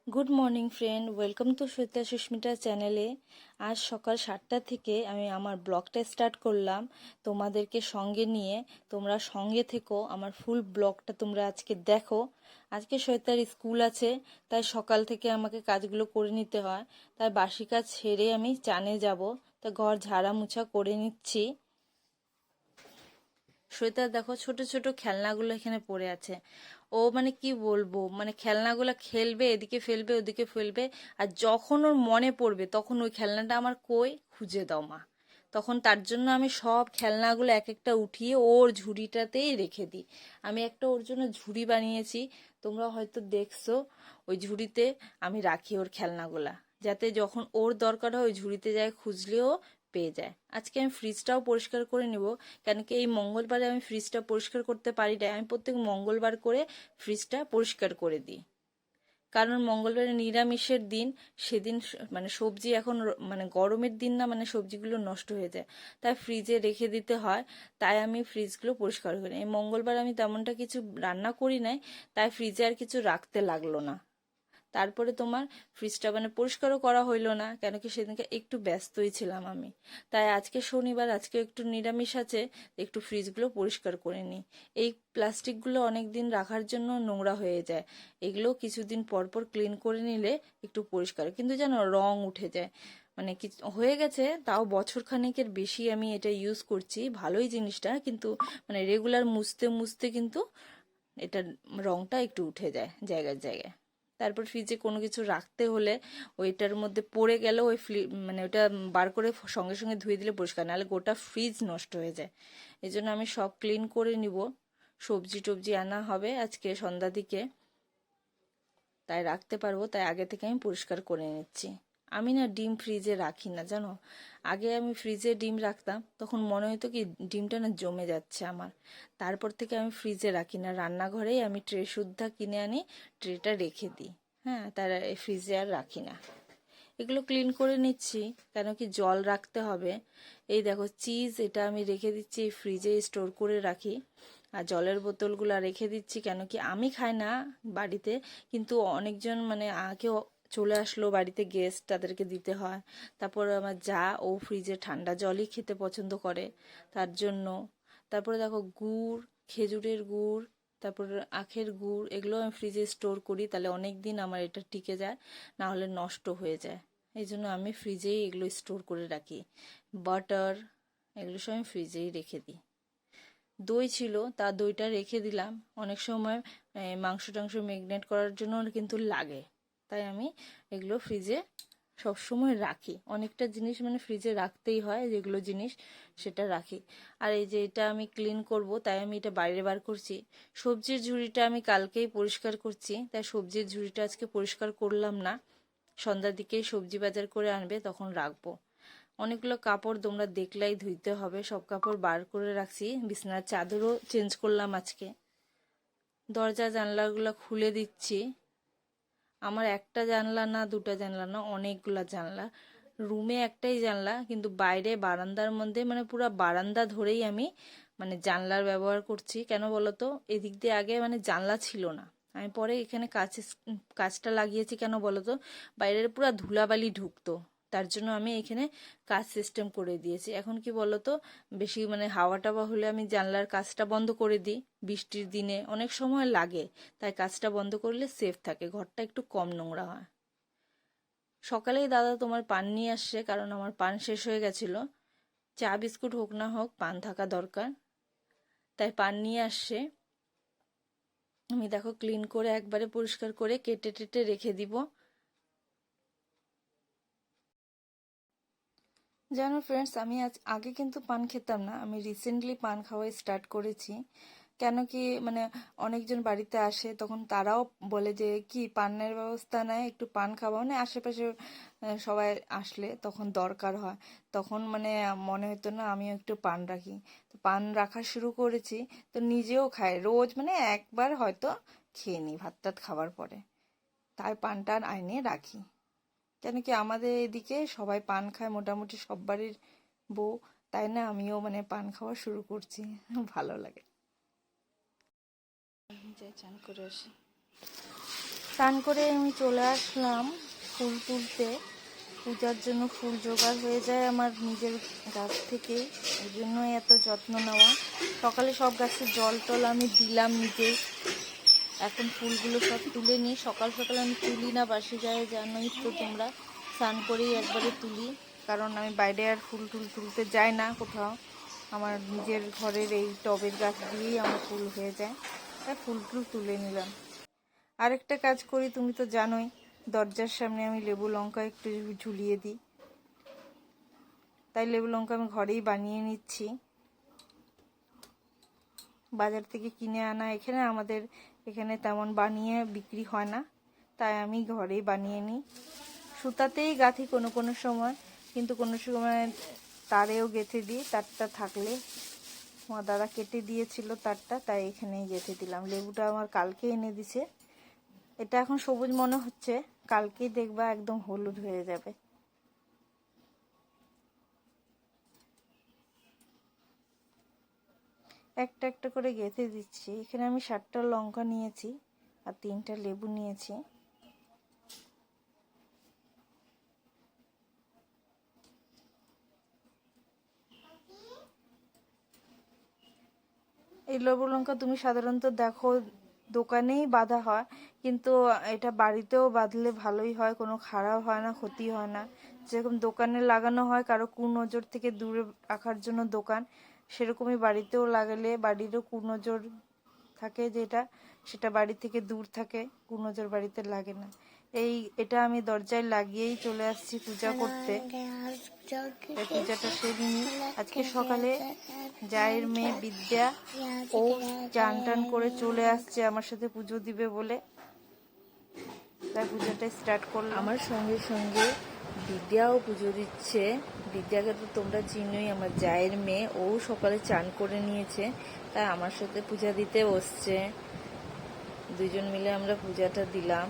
Good morning friend, welcome to Shweta Susmita চ্যানেলে। আজ সকাল 7টা থেকে আমি আমার ব্লগটা স্টার্ট করলাম তোমাদেরকে সঙ্গে নিয়ে। তোমরা সঙ্গে থেকো, আমার ফুল ব্লগটা তোমরা আজকে দেখো। আজকে শ্বেতার স্কুল আছে, তাই সকাল থেকে আমাকে কাজগুলো করে নিতে হয়। তাই বাসি কাজ সেরে আমি চানে যাব, তা ঘর ঝাড়া মুছা করে নিচ্ছি। শ্বেতা দেখো, ছোট ছোট খেলনাগুলো এখানে পড়ে আছে। ও মানে কি বলবো, মানে খেলনাগুলো খেলবে, এদিকে ফেলবে ওদিকে ফেলবে, আর যখন ওর মনে পড়বে তখন ওই খেলনাটা আমার কই খুঁজে দাও মা। তখন তার জন্য আমি সব খেলনাগুলো এক একটা উঠিয়ে ওর ঝুড়িটাতেই রেখে দিই। আমি একটা ওর জন্য ঝুড়ি বানিয়েছি, তোমরা হয়তো দেখছো। ওই ঝুড়িতে আমি রাখি ওর খেলনাগুলা, যাতে যখন ওর দরকার হয় ওই ঝুড়িতে যায় খুঁজলেও পেয়ে যায়। আজকে আমি ফ্রিজটাও পরিষ্কার করে নিব, কেন কি এই মঙ্গলবারে আমি ফ্রিজটা পরিষ্কার করতে পারি না। আমি প্রত্যেক মঙ্গলবার করে ফ্রিজটা পরিষ্কার করে দিই, কারণ মঙ্গলবারে নিরামিষের দিন। সেদিন মানে সবজি এখন মানে গরমের দিন না, মানে সবজিগুলো নষ্ট হয়ে যায়, তাই ফ্রিজে রেখে দিতে হয়। তাই আমি ফ্রিজগুলো পরিষ্কার করি। এই মঙ্গলবার আমি তেমনটা কিছু রান্না করি নাই, তাই ফ্রিজে আর কিছু রাখতে লাগলো না। তারপরে তোমার ফ্রিজটা মানে পরিষ্কারও করা হইলো না, কেন কি সেদিনকে একটু ব্যস্তই ছিলাম আমি। তাই আজকে শনিবার, আজকে একটু নিরামিষ আছে, একটু ফ্রিজগুলো পরিষ্কার করে নিই। এই প্লাস্টিকগুলো অনেক দিন রাখার জন্য নোংরা হয়ে যায়, এগুলো কিছুদিন পর পর ক্লিন করে নিলে একটু পরিষ্কার। কিন্তু জানো, রং উঠে যায়, মানে কি হয়ে গেছে, তাও বছর খানেকের বেশি আমি এটা ইউজ করছি, ভালোই জিনিসটা, কিন্তু মানে রেগুলার মুছতে মুছতে কিন্তু এটা রংটা একটু উঠে যায় জায়গায় জায়গায়। তারপর ফ্রিজে কোনো কিছু রাখতে হলে ওইটার মধ্যে পড়ে গেল, ওই মানে ওটা বার করে সঙ্গে সঙ্গে ধুয়ে দিলে পরিষ্কার, নাহলে গোটা ফ্রিজ নষ্ট হয়ে যায়। এই জন্য আমি সব ক্লিন করে নিব। সবজি টবজি আনা হবে আজকে সন্ধ্যা দিকে, তাই রাখতে পারবো, তাই আগে থেকে আমি পরিষ্কার করে নিচ্ছি। আমি না ডিম ফ্রিজে রাখি না জানো। আগে আমি ফ্রিজে ডিম রাখতাম, তখন মনে হতো কি ডিমটা না জমে যাচ্ছে আমার। তারপর থেকে আমি ফ্রিজে রাখি না, রান্নাঘরেই আমি ট্রে সুদ্ধা কিনে আনি, ট্রেটা রেখে দিই। হ্যাঁ, তার ফ্রিজে আর রাখি না। এগুলো ক্লিন করে নিচ্ছি, কেন কি জল রাখতে হবে। এই দেখো চিজ, এটা আমি রেখে দিচ্ছি ফ্রিজে, স্টোর করে রাখি। আর জলের বোতলগুলো রেখে দিচ্ছি, কেন কি আমি খাই না বাড়িতে, কিন্তু অনেকজন মানে কেউ চলে আসলো বাড়িতে, গেস্ট, তাদেরকে দিতে হয়। তারপর আমার যা, ও ফ্রিজে ঠান্ডা জলই খেতে পছন্দ করে, তার জন্য। তারপরে দেখো গুড়, খেজুরের গুড়, তারপর আখের গুড়, এগুলো আমি ফ্রিজে স্টোর করি, তাহলে অনেক দিন আমার এটা টিকে যায়, না হলে নষ্ট হয়ে যায়। এই জন্য আমি ফ্রিজেই এগুলো স্টোর করে রাখি। বাটার, এগুলো সব আমি ফ্রিজেই রেখে দিই। দই ছিল, তা দইটা রেখে দিলাম। অনেক সময় মাংস টাংস ম্যারিনেট করার জন্য কিন্তু লাগে, তাই আমি এগুলো ফ্রিজে সব সময় রাখি। অনেকটা জিনিস মানে ফ্রিজে রাখতেই হয়, যেগুলো জিনিস সেটা রাখি। আর এই যে এটা আমি ক্লিন করব, তাই আমি এটা বাইরে বার করছি। সবজির ঝুড়িটা আমি কালকেই পরিষ্কার করছি, তাই সবজির ঝুড়িটা আজকে পরিষ্কার করলাম না। সন্ধ্যার দিকেই সবজি বাজার করে আনবে, তখন রাখবো। অনেকগুলো কাপড় তোমরা দেখলাই, ধুইতে হবে, সব কাপড় বার করে রাখছি। বিছানার চাদরও চেঞ্জ করলাম আজকে। দরজা জানলাগুলো খুলে দিচ্ছি। আমার একটা জানলা না, দুটা জানলা না, অনেকগুলা জানলা। রুমে একটাই জানলা, কিন্তু বাইরে বারান্দার মধ্যে মানে পুরো বারান্দা ধরেই আমি মানে জানলার ব্যবহার করছি। কেন বলো তো, এদিক দিয়ে আগে মানে জানলা ছিল না, আমি পরে এখানে কাঁচটা লাগিয়েছি। কেন বলো তো, বাইরের পুরো ধুলাবালি ঢুকতো, তার জন্য আমি এখানে কাঁচ সিস্টেম করে দিয়েছি। এখন কি বলো তো, বেশি মানে হাওয়া টাওয়া হলে আমি জানলার কাঁচটা বন্ধ করে দিই, বৃষ্টির দিনে অনেক সময় লাগে, তাই কাঁচটা বন্ধ করলে সেফ থাকে, ঘরটা একটু কম নোংরা হয়। সকালেই দাদা তোমার পান নিয়ে আসছে, কারণ আমার পান শেষ হয়ে গেছিল। চা বিস্কুট হোক না হোক, পান থাকা দরকার, তাই পান নিয়ে আসছে। আমি দেখো ক্লিন করে একবারে পরিষ্কার করে কেটে টেটে রেখে দিব। জানো ফ্রেন্ডস, আমি আগে কিন্তু পান খেতাম না, আমি রিসেন্টলি পান খাওয়া স্টার্ট করেছি। কেন কি মানে অনেকজন বাড়িতে আসে, তখন তারাও বলে যে কি পানের ব্যবস্থা নাই, একটু পান খাওয়া, মানে আশেপাশে সবাই আসলে তখন দরকার হয়। তখন মানে মনে হতো না আমিও একটু পান রাখি, তো পান রাখা শুরু করেছি। তো নিজেও খাই রোজ, মানে একবার হয়তো খেয়ে নিই ভাত টাত খাওয়ার পরে, তাই পানটা আইনে রাখি। কেন কি আমাদের এদিকে সবাই পান খায়, মোটামুটি সব বাড়ির বউ, তাই না আমিও মানে পান খাওয়া শুরু করছি। ভালো লাগে। যাই চান করে আসি। স্নান করে আমি চলে আসলাম ফুল তুলতে। পূজার জন্য ফুল জোগাড় হয়ে যায় আমার নিজের গাছ থেকেই, ওই জন্যই এত যত্ন নেওয়া। সকালে সব গাছে জল টল আমি দিলাম নিজেই। এখন ফুলগুলো সব তুলে নিই। সকাল সকাল আমি তুলি না, বাসি যায় জানোই তো তোমরা, স্নান করেই একবারে তুলি, কারণ আমি বাইরে আর ফুল টুল তুলতে যাই না কোথাও। আমার নিজের ঘরের এই টবের গাছ দিয়েই আমার ফুল হয়ে যায়, তাই ফুল টুল তুলে নিলাম। আরেকটা কাজ করি, তুমি তো জানোই, দরজার সামনে আমি লেবু লঙ্কা একটু ঝুলিয়ে দিই, তাই লেবু লঙ্কা আমি ঘরেই বানিয়ে নিচ্ছি। বাজার থেকে কিনে আনা এখানে আমাদের এখানে তেমন বানিয়ে বিক্রি হয় না, তাই আমি ঘরেই বানিয়ে নিই। সুতাতেই গাঁথি কোনো কোনো সময়, কিন্তু কোনো সময় তারেও গেঁথে দিই, তারটা থাকলে। আমার দাদা কেটে দিয়েছিল তারটা, তাই এখানেই গেঁথে দিলাম। লেবুটা আমার কালকে এনে দিছে, এটা এখন সবুজ মনে হচ্ছে, কালকেই দেখবা একদম হলুদ হয়ে যাবে। একটা একটা করে গেঁথে দিচ্ছি। এখানে আমি 7টা লঙ্কা নিয়েছি আর 3টা লেবু নিয়েছি। এই লেবু লঙ্কা তুমি সাধারণত দেখো দোকানেই বাঁধা হয়, কিন্তু এটা বাড়িতেও বাঁধলে ভালোই হয়, কোনো খারাপ হয় না, ক্ষতি হয় না। যেরকম দোকানে লাগানো হয় কারো কুনজর থেকে দূরে রাখার জন্য দোকান, সেরকমই বাড়িতেও লাগালে বাড়িরও কুনজর থাকে, যেটা সেটা বাড়ি থেকে দূর থাকে, কুনজর বাড়িতে লাগে না। এটা আমি দরজায় লাগিয়েই চলে আসছি পূজা করতে। পূজাটা সেরে নিই। আজকে সকালে জায়ের মেয়ে বিদ্যা ও চান টান করে চলে আসছে আমার সাথে পুজো দিবে বলে, তাই পুজোটা স্টার্ট করলাম। আমার সঙ্গে সঙ্গে বিদ্যাও পুজো দিচ্ছে। বিদ্যাকে তো তোমরা চিনোই, আমার জায়ের মেয়ে, ও সকালে চান করে নিয়েছে, তাই আমার সাথে পূজা দিতে বসছে। দুজন মিলে আমরা পূজাটা দিলাম।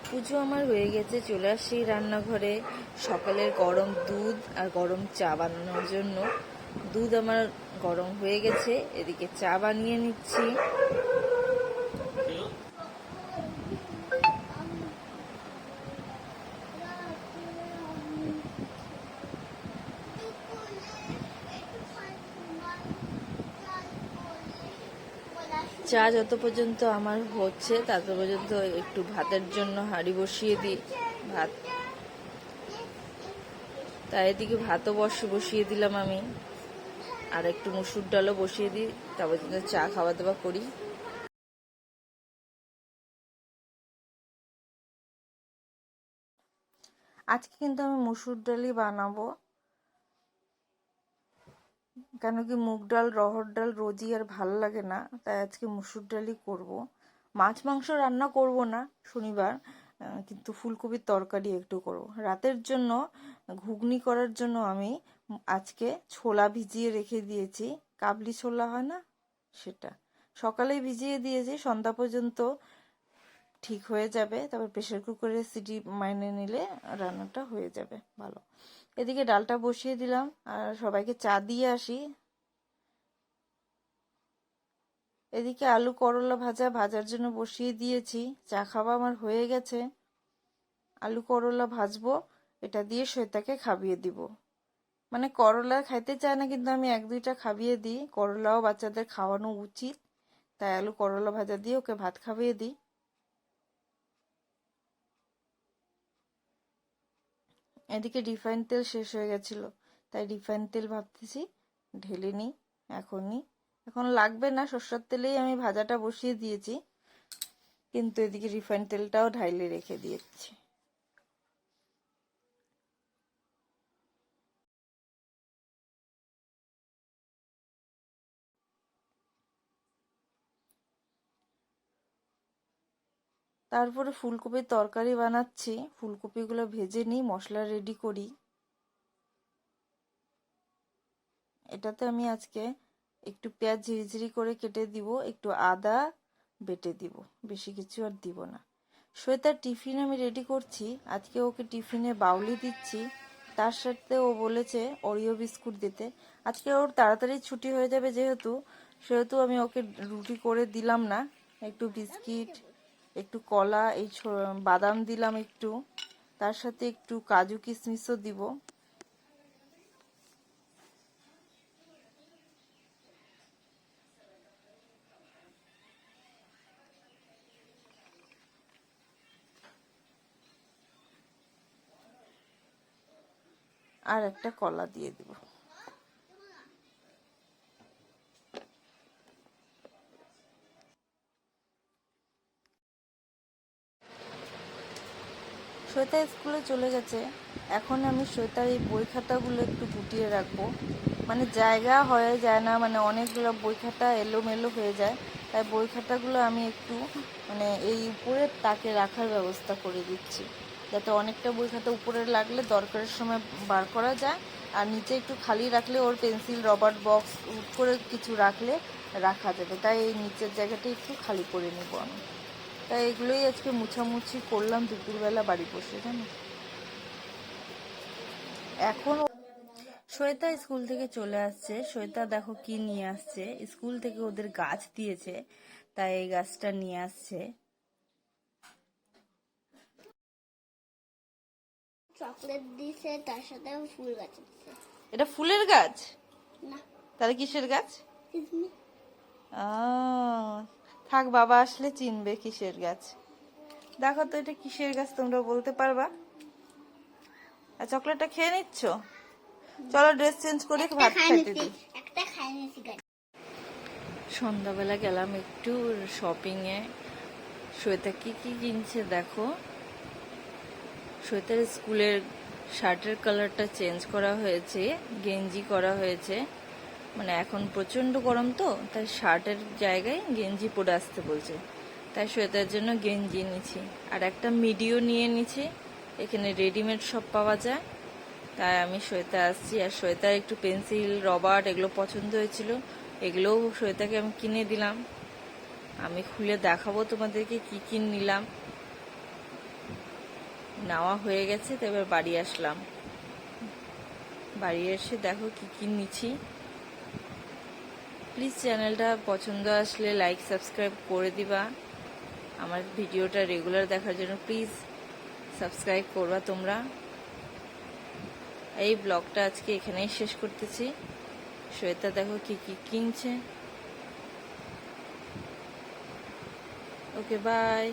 পুজো আমার হয়ে গেছে, চলে আসছি রান্নাঘরে সকালের গরম দুধ আর গরম চা বানানোর জন্য। দুধ আমার গরম হয়ে গেছে, এদিকে চা বানিয়ে নিচ্ছি। চা যত পর্যন্ত আমার হচ্ছে তত পর্যন্ত একটু ভাতের জন্য হাঁড়ি বসিয়ে দিই, ভাত। তাই এদিকে ভাতও বসিয়ে দিলাম আমি, আর একটু মুসুর ডালও বসিয়ে দিই, তারপর চা খাওয়া দাওয়া করি। আজকে কিন্তু আমি মুসুর ডালই বানাবো, কেন কি মুগ ডাল রহর ডাল রোজই আর ভাল লাগে না, তাই আজকে মুসুর ডালই করব। মাছ মাংস রান্না করব না শনিবার, কিন্তু ফুলকপির তরকারি একটু করব রাতের জন্য। ঘুগনি করার জন্য আমি আজকে ছোলা ভিজিয়ে রেখে দিয়েছি, কাবলি ছোলা হয় না সেটা, সকালেই ভিজিয়ে দিয়েছি, সন্ধ্যা পর্যন্ত ঠিক হয়ে যাবে, তারপর প্রেসার কুকারে সিটি মাইনে নিলে রান্নাটা হয়ে যাবে ভালো। এদিকে ডালটা বসিয়ে দিলাম আর সবাইকে চা দিয়ে আসি। এদিকে আলু করলা ভাজার জন্য বসিয়ে দিয়েছি, চা খাওয়া আমার হয়ে গেছে। আলু করলা ভাজবো, এটা দিয়ে শ্বেতাকে খাইয়ে দিব। মানে করলা খাইতে চায় না, কিন্তু আমি 1-2টা খাইয়ে দিই, করলাও বাচ্চাদের খাওয়ানো উচিত, তাই আলু করলা ভাজা দিয়ে ওকে ভাত খাইয়ে দিই। এদিকে রিফাইন তেল শেষ হয়ে গেছিল, তাই রিফাইন তেল ভাবতেছি ঢেলে নিই এখনই। এখন লাগবে না, সরষের তেলেই আমি ভাজাটা বসিয়ে দিয়েছি, কিন্তু এদিকে রিফাইন তেলটাও ঢাইলে রেখে দিয়েছি। তারপরে ফুলকপির তরকারি বানাচ্ছি, ফুলকপিগুলো ভেজে নিই, মশলা রেডি করি। এটাতে আমি আজকে একটু পেঁয়াজ ঝিরিঝিরি করে কেটে দিব, একটু আদা বেটে দিব, বেশি কিছু আর দিব না। শ্বেতার টিফিন আমি রেডি করছি, আজকে ওকে টিফিনে বাউলি দিচ্ছি, তার সাথে ও বলেছে ওরিও বিস্কুট দিতে। আজকে ওর তাড়াতাড়ি ছুটি হয়ে যাবে, যেহেতু সেহেতু আমি ওকে রুটি করে দিলাম না, একটু বিস্কিট, একটু কলা, বাদাম দিলাম একটু, তার সাথে একটু কাজু কিশমিশও দিব। আর একটা কলা দিয়ে দিব। শ্বেতা স্কুলে চলে গেছে। এখন আমি শ্বেতার এই বই খাতাগুলো একটু গুটিয়ে রাখবো, মানে জায়গা হয়ে যায় না, মানে অনেকগুলো বই খাতা এলোমেলো হয়ে যায়, তাই বই খাতাগুলো আমি একটু মানে এই উপরের তাকে রাখার ব্যবস্থা করে দিচ্ছি, যাতে অনেকটা বই খাতা উপরে লাগলে দরকারের সময় বার করা যায়, আর নিচে একটু খালি রাখলে ওর পেন্সিল, রবার বক্স করে কিছু রাখলে রাখা যাবে, তাই এই নিচের জায়গাটা একটু খালি করে নেব আমি। তাই এগুলোই আজকে মুছামুছি করলাম দুপুরবেলা বাড়ি বসে, জানো। এখন শ্বেতা স্কুল থেকে চলে আসছে। শ্বেতা দেখো কি নিয়ে আসছে, স্কুল থেকে ওদের গাছ দিয়েছে, তাই এই গাছটা নিয়ে আসছে। চকলেট দিছে, তার সাথে ফুল গাছ দিছে। এটা ফুলের গাছ? না, তাহলে কিসের গাছ? কিসমিস। থাক, বাবা আসলে চিনবে কিসের গাছ। দেখো তো এটা কিসের গাছ, তোমরা বলতে পারবা? আর চকলেটটা খেয়ে নিচ্ছ? চলো ড্রেস চেঞ্জ করে ভাত খাইতে দিই। একটা খাই নিছি গাছ। সন্ধ্যাবেলা গেলাম একটু শপিং এ। শ্বেতা কি কি কিনছে দেখো। শ্বেতার স্কুলের শার্টের কালারটা চেঞ্জ করা হয়েছে, গেঞ্জি করা হয়েছে, মানে এখন প্রচন্ড গরম তো, তাই শার্টের জায়গায় গেঞ্জি পরে আসতে বলছে, তাই শ্বেতার জন্য গেঞ্জি নিছি, আর একটা মিডিও নিয়ে নিছি। এখানে রেডিমেড সব পাওয়া যায়, তাই আমি শ্বেতা আসছি। আর শ্বেতার একটু পেন্সিল, রবার এগুলো পছন্দ হয়েছিল, এগুলোও শ্বেতাকে আমি কিনে দিলাম। আমি খুলে দেখাবো তোমাদেরকে কি কি নিলাম। নেওয়া হয়ে গেছে, তো এবার বাড়ি আসলাম। বাড়ি এসে দেখো কি কি নিচ্ছি। প্লিজ চ্যানেলটা পছন্দ আসলে লাইক সাবস্ক্রাইব করে দিবা। আমার ভিডিওটা রেগুলার দেখার জন্য প্লিজ সাবস্ক্রাইব করবা তোমরা। এই ব্লগটা আজকে এখানেই শেষ করতেছি। শ্বেতা দেখো কি কি কিনছে। ওকে, বাই।